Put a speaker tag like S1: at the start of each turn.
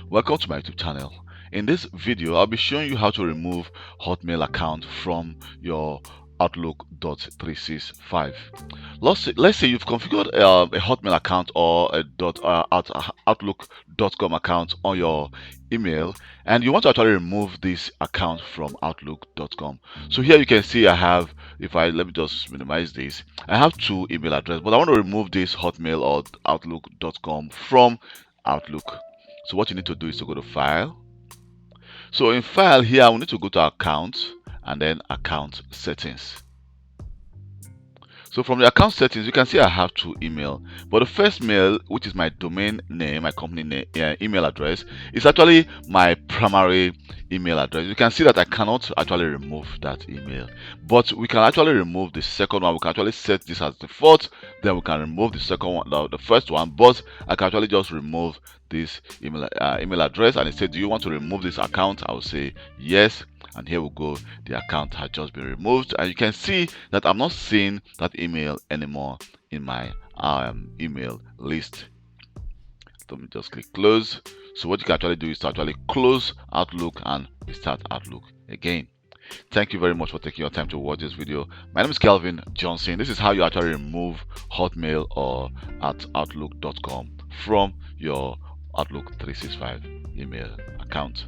S1: Welcome to my YouTube channel. In this video, I'll be showing you how to remove Hotmail account from your Outlook.365. Let's say you've configured a Hotmail account or a Outlook.com account on your email, and you want to actually remove this account from Outlook.com. So here you can see I have, let me just minimize this, I have two email addresses, but I want to remove this Hotmail or Outlook.com from Outlook. So what you need to do is to go to File. So in File here, I will need to go to Account and then Account Settings. So from the account settings, you can see I have two email, but the first mail, which is my domain name, my company name, email address, is actually my primary email address. You can see that I cannot actually remove that email, but we can actually remove the second one. We can actually set this as default, then we can remove the second one, the first one, but I can actually just remove this email address, and it said, do you want to remove this account? I will say yes, and here we go. The account has just been removed, and you can see that I'm not seeing that email anymore in my email list. Let me just click close. So what you can actually do is to actually close Outlook and restart Outlook again. Thank you very much for taking your time to watch this video. My name is Kelvin Johnson. This is how you actually remove Hotmail or at Outlook.com from your Outlook 365 email account.